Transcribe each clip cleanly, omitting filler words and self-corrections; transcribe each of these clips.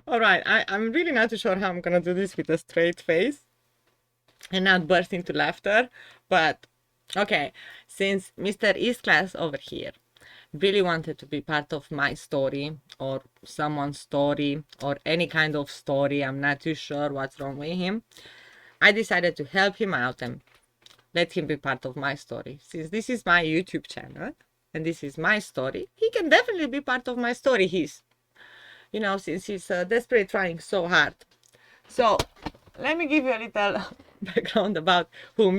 All right, I'm really not too sure how I'm gonna do this with a straight face and not burst into laughter, but okay, since Mr. East Class over here really wanted to be part of my story or someone's story or any kind of story, I'm not too sure what's wrong with him. I decided to help him out and let him be part of my story. Since this is my YouTube channel and this is my story, he can definitely be part of my story. Since he's desperately trying so hard. So let me give you a little background about who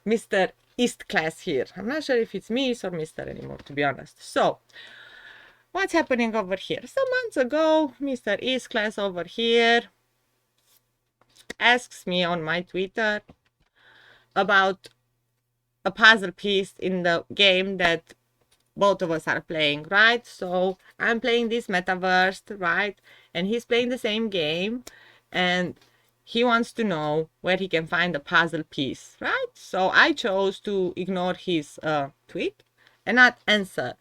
Mr. East Class here. I'm not sure if it's Miss or Mr. anymore, to be honest. So what's happening over here? Some months ago, Mr. East Class over here asks me on my Twitter about a puzzle piece in the game that both of us are playing, right? So I'm playing this Metaverse, right? And he's playing the same game, and he wants to know where he can find the puzzle piece, right? So I chose to ignore his tweet and not answer.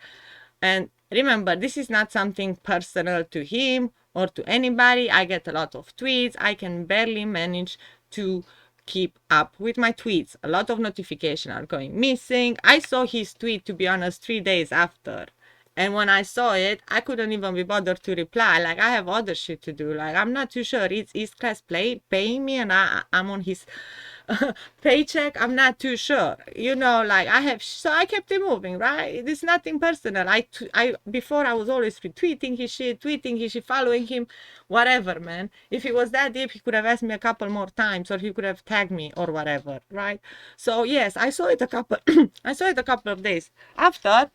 And remember, this is not something personal to him or to anybody. I get a lot of tweets. I can barely manage to keep up with my tweets. A lot of notifications are going missing. I saw his tweet, to be honest, 3 days after. And when I saw it, I couldn't even be bothered to reply. Like, I have other shit to do. Like, I'm not too sure. It's East Class paying me and I'm on his paycheck. I'm not too sure. Like so I kept it moving, right? It's nothing personal. Before I was always retweeting his shit, tweeting his shit, following him, whatever, man. If it was that deep, he could have asked me a couple more times or he could have tagged me or whatever, right? So yes, I saw it a couple I saw it a couple of days after.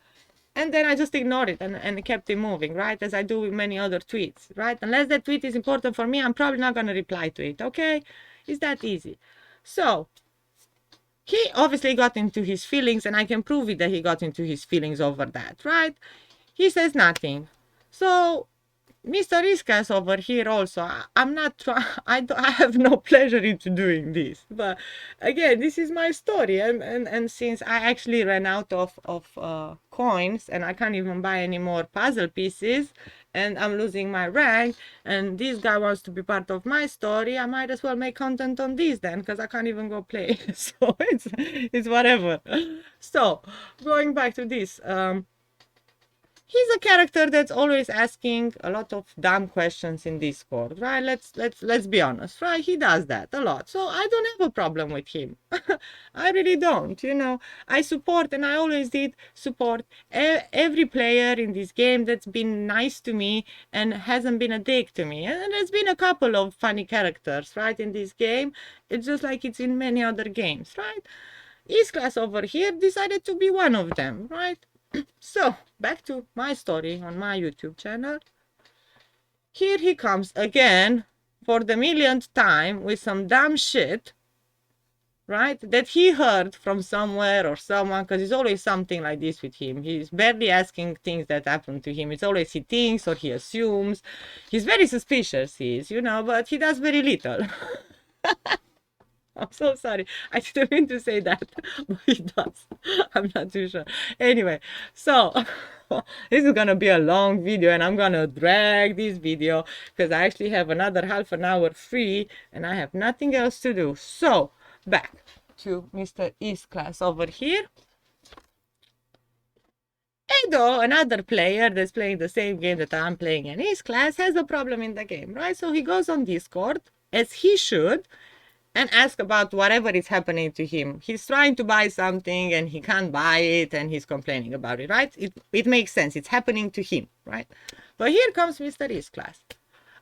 And then I just ignored it and kept it moving, right? As I do with many other tweets, right? Unless that tweet is important for me, I'm probably not going to reply to it, okay? It's that easy. So, he obviously got into his feelings, and I can prove it that he got into his feelings over that, right? He says nothing. So, Mr. Riskas over here also, I'm not trying, I have no pleasure into doing this. But again, this is my story. And since I actually ran out of coins and I can't even buy any more puzzle pieces and I'm losing my rank and this guy wants to be part of my story, I might as well make content on this then because I can't even go play. So it's whatever. So going back to this, he's a character that's always asking a lot of dumb questions in Discord, right? Let's be honest, right? He does that a lot. So I don't have a problem with him. I really don't, I support, and I always did support every player in this game that's been nice to me and hasn't been a dick to me. And there's been a couple of funny characters, right, in this game. It's just like it's in many other games, right? East Class over here decided to be one of them, right? So, back to my story on my YouTube channel. Here he comes again for the millionth time with some dumb shit, right? That he heard from somewhere or someone, because it's always something like this with him. He's barely asking things that happen to him. It's always he thinks or he assumes. He's very suspicious, he is, but he does very little. I'm so sorry. I didn't mean to say that, but he does. I'm not too sure. Anyway, so this is gonna be a long video and I'm gonna drag this video because I actually have another half an hour free and I have nothing else to do. So back to Mr. East Class over here. Edo, another player that's playing the same game that I'm playing in East Class, has a problem in the game, right? So he goes on Discord, as he should, and ask about whatever is happening to him. He's trying to buy something and he can't buy it and he's complaining about it, right? It makes sense. It's happening to him, right? But here comes Mr. East Class.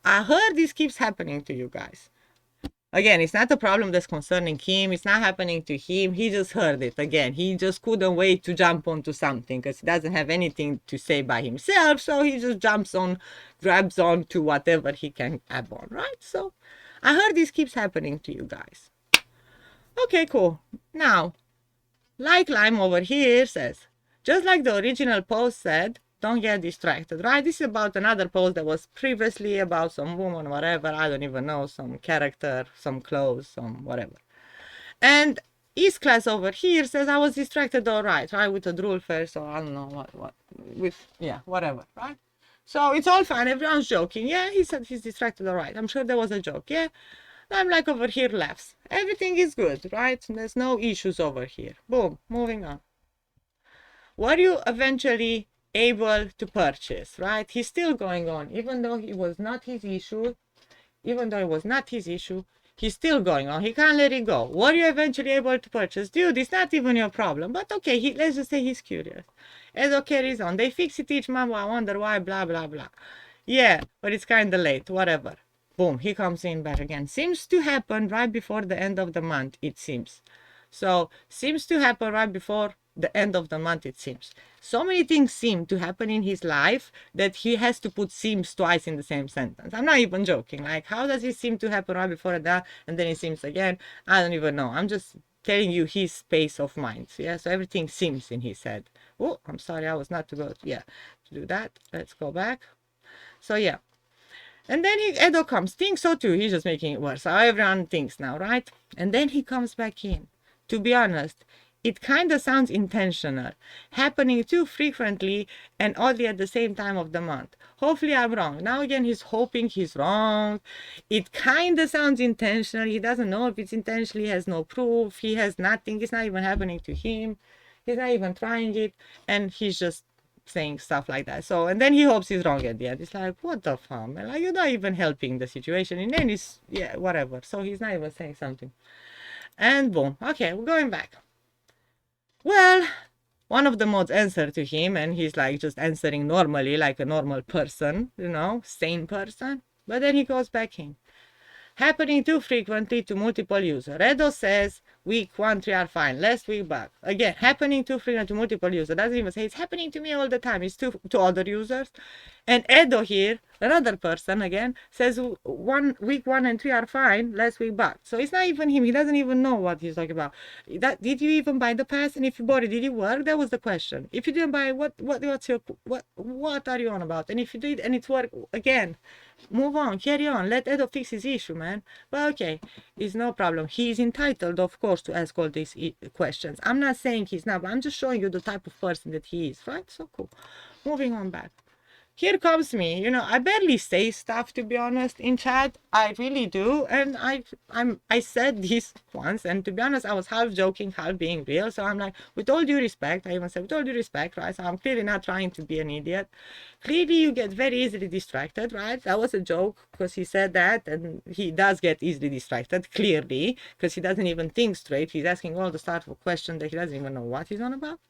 I heard this keeps happening to you guys. Again, it's not a problem that's concerning him. It's not happening to him. He just heard it. Again, he just couldn't wait to jump onto something because he doesn't have anything to say by himself. So he just jumps on, grabs on to whatever he can grab on, right? So I heard this keeps happening to you guys. Okay, cool. Now, like Lime over here says, just like the original post said, don't get distracted, right? This is about another post that was previously about some woman, whatever, I don't even know, some character, some clothes, some whatever. And East Class over here says, I was distracted all right, with a drool first, or I don't know what, with, yeah, whatever, right? So it's all fine. Everyone's joking. Yeah, he said he's distracted. All right. I'm sure there was a joke. Yeah. I'm like over here laughs. Everything is good, right? There's no issues over here. Boom. Moving on. Were you eventually able to purchase, right? He's still going on, even though it was not his issue. Even though it was not his issue, he's still going on. He can't let it go. Were you eventually able to purchase? Dude, it's not even your problem. But okay, let's just say he's curious. Edo carries on. They fix it each month. I wonder why, blah, blah, blah. Yeah, but it's kind of late. Whatever. Boom, he comes in back again. Seems to happen right before the end of the month, it seems. So, seems to happen right before the end of the month, it seems. So many things seem to happen in his life that he has to put seems twice in the same sentence. I'm not even joking. Like, how does it seem to happen right before that and then it seems again? I don't even know. I'm just telling you his space of mind. Yeah, so everything seems in his head. Oh, I'm sorry, I was not to go. Yeah, to do that. Let's go back. So, yeah. And then Edo comes, thinks so too. He's just making it worse. How everyone thinks now, right? And then he comes back in. To be honest, it kind of sounds intentional, happening too frequently and oddly at the same time of the month. Hopefully I'm wrong. Now again, he's hoping he's wrong. It kind of sounds intentional. He doesn't know if it's intentional. He has no proof. He has nothing. It's not even happening to him. He's not even trying it. And he's just saying stuff like that. So, and then he hopes he's wrong at the end. It's like, what the fuck, man? Like, you're not even helping the situation. And then it's, yeah, whatever. So he's not even saying something. And boom. Okay, we're going back. Well, one of the mods answered to him, and he's like just answering normally, like a normal person, you know, sane person. But then he goes back in. Happening too frequently to multiple users. Redo says week 1, 3 are fine. Last week bug. Again, happening too frequently to multiple users. Doesn't even say it's happening to me all the time. It's to other users. And Edo here, another person again, says week 1 and 3 are fine. Last week bug. So it's not even him. He doesn't even know what he's talking about. Did you even buy the pass? And if you bought it, did it work? That was the question. If you didn't buy it, what are you on about? And if you did and it worked, again, move on, carry on, let Edo fix his issue, man. But okay, it's no problem. He is entitled, of course, to ask all these questions. I'm not saying he's not, but I'm just showing you the type of person that he is, right? So cool. Moving on back. Here comes me. You know, I barely say stuff, to be honest, in chat. I really do. And I said this once, and to be honest, I was half joking, half being real. So I'm like, with all due respect, I even said, with all due respect, right? So I'm clearly not trying to be an idiot. Clearly, you get very easily distracted, right? That was a joke because he said that, and he does get easily distracted, clearly, because he doesn't even think straight. He's asking all the start of a question that he doesn't even know what he's on about.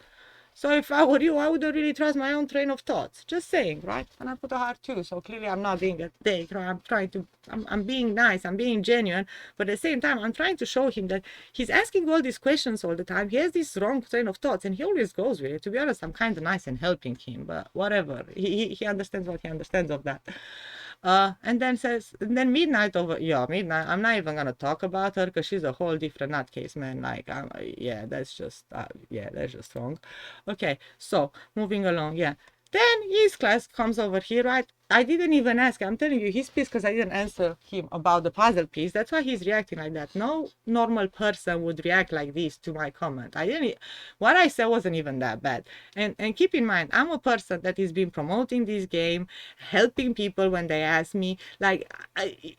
So if I were you, I wouldn't really trust my own train of thoughts. Just saying, right? And I put a heart too. So clearly I'm not being a dick. I'm trying to, I'm being nice. I'm being genuine. But at the same time, I'm trying to show him that he's asking all these questions all the time. He has this wrong train of thoughts and he always goes with it. To be honest, I'm kind of nice and helping him. But whatever. He understands what he understands of that. And then midnight midnight. I'm not even gonna talk about her because she's a whole different nutcase, man. Like, that's just wrong. Okay, so moving along, yeah. Then his class comes over here, right? I didn't even ask. I'm telling you, he's pissed because I didn't answer him about the puzzle piece. That's why he's reacting like that. No normal person would react like this to my comment. What I said wasn't even that bad. And keep in mind, I'm a person that has been promoting this game, helping people when they ask me. Like,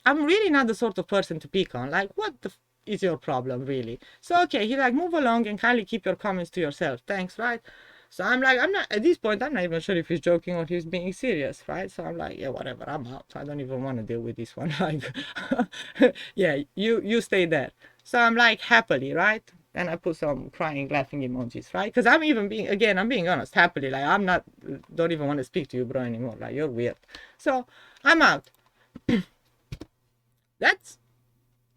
I'm really not the sort of person to pick on. Like, what the is your problem, really? So, okay, he like, move along and kindly keep your comments to yourself. Thanks, right? So I'm like, at this point, I'm not even sure if he's joking or he's being serious, right? So I'm like, yeah, whatever, I'm out. I don't even want to deal with this one. Like, yeah, you stay there. So I'm like, happily, right? And I put some crying, laughing emojis, right? Because I'm being honest, happily. Like, don't even want to speak to you, bro, anymore. Like, you're weird. So I'm out. That's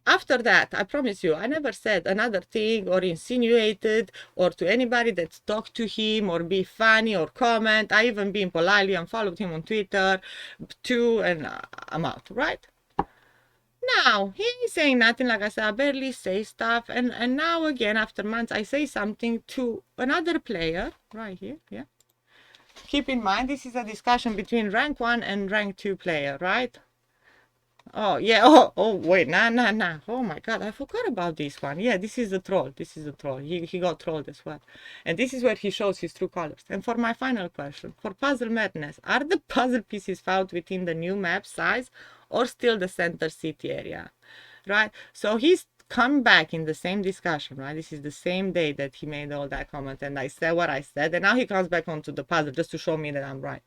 After that, I promise you, I never said another thing or insinuated or to anybody that talked to him or be funny or comment. I even been politely and followed him on Twitter too, and I'm out, right? Now, he ain't saying nothing. Like I said, I barely say stuff. And now again, after months, I say something to another player right here, yeah. Keep in mind, this is a discussion between rank 1 and rank 2 player, right? Oh yeah. Oh wait. Nah. Oh my God, I forgot about this one. Yeah, this is the troll. This is the troll. He got trolled as well, and this is where he shows his true colors. And for my final question, for Puzzle Madness, are the puzzle pieces found within the new map size, or still the center city area? Right. So he's come back in the same discussion. Right. This is the same day that he made all that comment, and I said what I said, and now he comes back onto the puzzle just to show me that I'm right.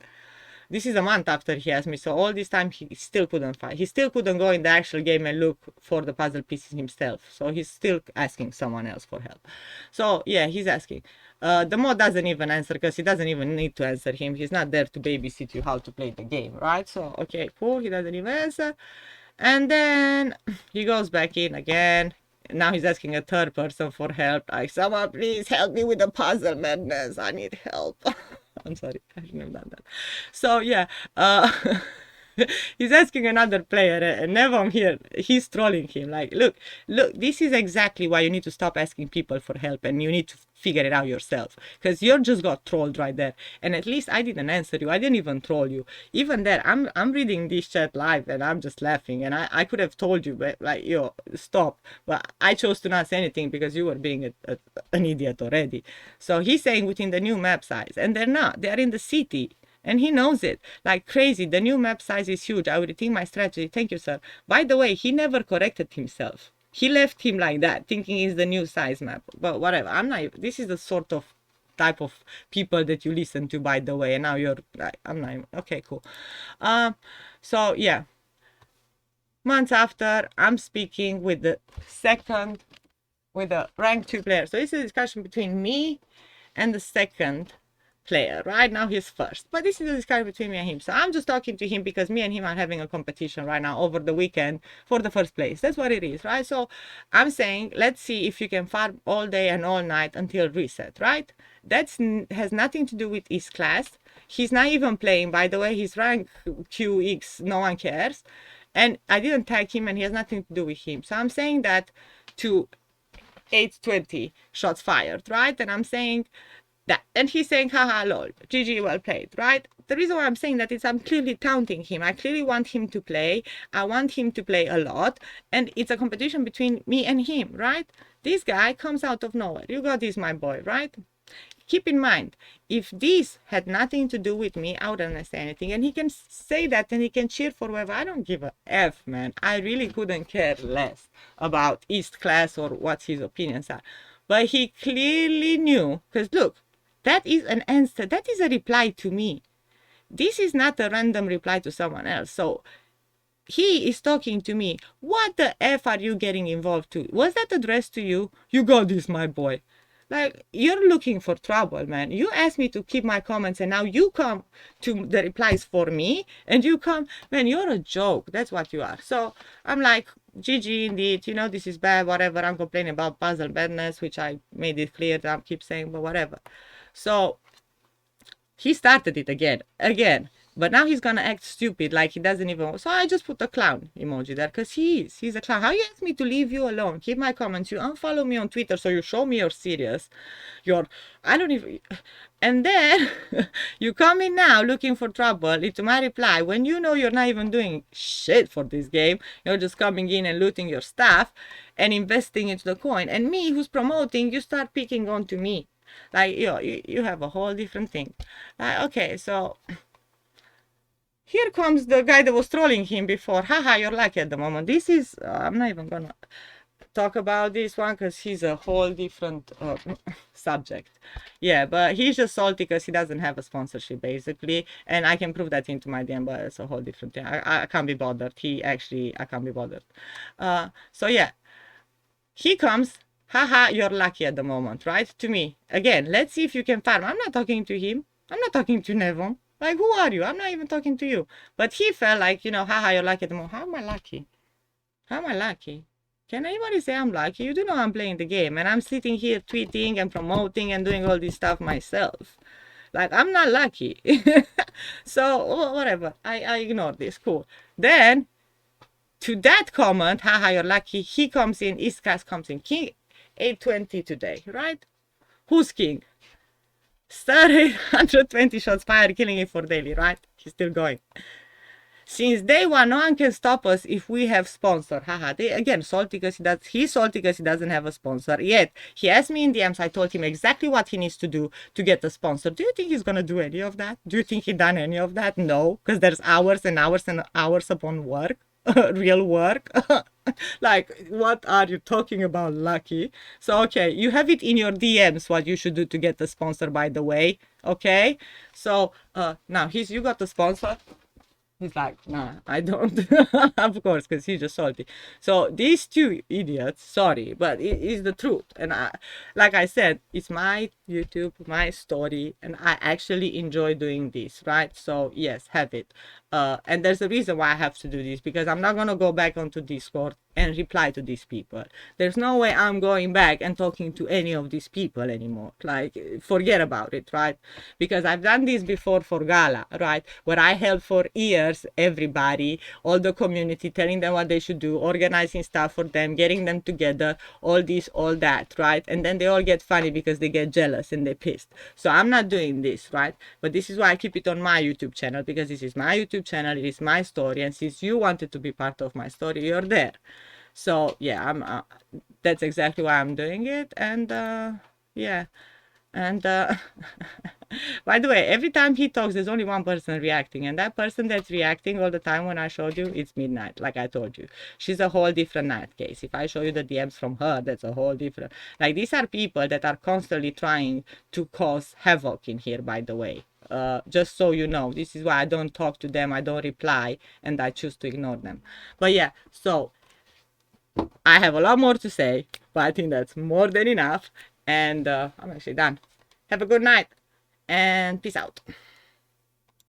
This is a month after he asked me, so all this time he still couldn't find. He still couldn't go in the actual game and look for the puzzle pieces himself. So he's still asking someone else for help. So yeah, he's asking. The mod doesn't even answer because he doesn't even need to answer him. He's not there to babysit you how to play the game, right? So okay, cool. He doesn't even answer. And then he goes back in again. Now he's asking a third person for help. Like, someone please help me with the puzzle madness. I need help. I'm sorry, I shouldn't have done that. So yeah, he's asking another player, and Nevom here, he's trolling him. Like, look, this is exactly why you need to stop asking people for help, and you need to figure it out yourself, because you just got trolled right there. And at least I didn't answer you. I didn't even troll you. Even there, I'm reading this chat live, and I'm just laughing. And I could have told you, but like, yo, stop. But I chose to not say anything because you were being an idiot already. So he's saying within the new map size, and they're not. They're in the city. And he knows it like crazy. The new map size is huge. I would rethink my strategy. Thank you, sir. By the way, he never corrected himself. He left him like that, thinking it's the new size map. But whatever. I'm not. This is the sort of type of people that you listen to, by the way. And now you're like, I'm not even, okay, cool. So yeah. Months after, I'm speaking with the rank 2 player. So this is a discussion between me and the second player. Right now he's first, but this is a discussion between me and him. So I'm just talking to him because me and him are having a competition right now over the weekend for the first place. That's what it is, right? So I'm saying, let's see if you can farm all day and all night until reset, right? That has nothing to do with his class. He's not even playing, by the way. He's rank QX, no one cares. And I didn't tag him, and he has nothing to do with him. So I'm saying that to 820 shots fired, right? And I'm saying that, and he's saying, haha, lol, GG, well played, right? The reason why I'm saying that is I'm clearly taunting him. I clearly want him to play. I want him to play a lot. And it's a competition between me and him, right? This guy comes out of nowhere. You got this, my boy, right? Keep in mind, if this had nothing to do with me, I wouldn't say anything. And he can say that, and he can cheer for whoever. I don't give a F, man. I really couldn't care less about East class or what his opinions are. But he clearly knew, because look, that is an answer. That is a reply to me. This is not a random reply to someone else. So he is talking to me. What the F are you getting involved to? Was that addressed to you? You got this, my boy. Like, you're looking for trouble, man. You asked me to keep my comments, and now you come to the replies for me, and you come, man, you're a joke. That's what you are. So I'm like, GG, indeed, you know, this is bad, whatever. I'm complaining about puzzle badness, which I made it clear that I keep saying, but whatever. So he started it again. But now he's gonna act stupid, like he doesn't even. So I just put a clown emoji there, because he's a clown. How you ask me to leave you alone, keep my comments, you unfollow me on Twitter, so you show me you're serious, I don't even. And then you come in now looking for trouble into my reply when you know you're not even doing shit for this game. You're just coming in and looting your stuff and investing into the coin, and me who's promoting, you start picking on to me. Like, you have a whole different thing. Okay, so here comes the guy that was trolling him before. Haha, you're lucky at the moment. This is, I'm not even gonna talk about this one because he's a whole different subject. Yeah, but he's just salty because he doesn't have a sponsorship, basically. And I can prove that into my DM, but it's a whole different thing. I can't be bothered. I can't be bothered. So yeah, he comes. Haha, you're lucky at the moment, right? To me. Again, let's see if you can farm. I'm not talking to him. I'm not talking to Nevon. Like, who are you? I'm not even talking to you. But he felt like, you know, haha, you're lucky at the moment. How am I lucky? How am I lucky? Can anybody say I'm lucky? You do know I'm playing the game, and I'm sitting here tweeting and promoting and doing all this stuff myself. Like, I'm not lucky. So, whatever. I ignore this. Cool. Then, to that comment, haha, you're lucky, he comes in, Iskas comes in. King 820 today, right? Who's king? Star 820 shots fired, killing it for daily, right? He's still going. since day one, no one can stop us if we have sponsor. Haha. They again salty because he's salty because he doesn't have a sponsor. Yet he asked me in DMs. I told him exactly what he needs to do to get a sponsor. Do you think he's gonna do any of that? Do you think he done any of that? No, because there's hours and hours and hours upon work. Real work. Like, what are you talking about, Lucky? So okay, you have it in your DMs what you should do to get the sponsor, by the way. Okay, so now you got the sponsor. He's like, nah, I don't. Of course, because he's just salty. So these two idiots, sorry, but it is the truth. And like I said, it's my YouTube, my story, and I actually enjoy doing this, right? So yes, have it. And there's a reason why I have to do this, because I'm not gonna go back onto Discord and reply to these people. There's no way I'm going back and talking to any of these people anymore. Like, forget about it, right? Because I've done this before for Gala, right? Where I held for years everybody, all the community, telling them what they should do, organizing stuff for them, getting them together, all this, all that, right? And then they all get funny because they get jealous and they're pissed. So I'm not doing this, right? But this is why I keep it on my YouTube channel, because this is my YouTube channel, it is my story, and since you wanted to be part of my story, you're there. So yeah, I'm that's exactly why I'm doing it. And yeah, and by the way, every time he talks, there's only one person reacting, and that person that's reacting all the time when I showed you, it's Midnight. Like I told you, she's a whole different nutcase. If I show you the DMs from her, that's a whole different. Like, these are people that are constantly trying to cause havoc in here, by the way. Just so you know, this is why I don't talk to them, I don't reply, and I choose to ignore them. But yeah, so I have a lot more to say, but I think that's more than enough. And I'm actually done. Have a good night and peace out.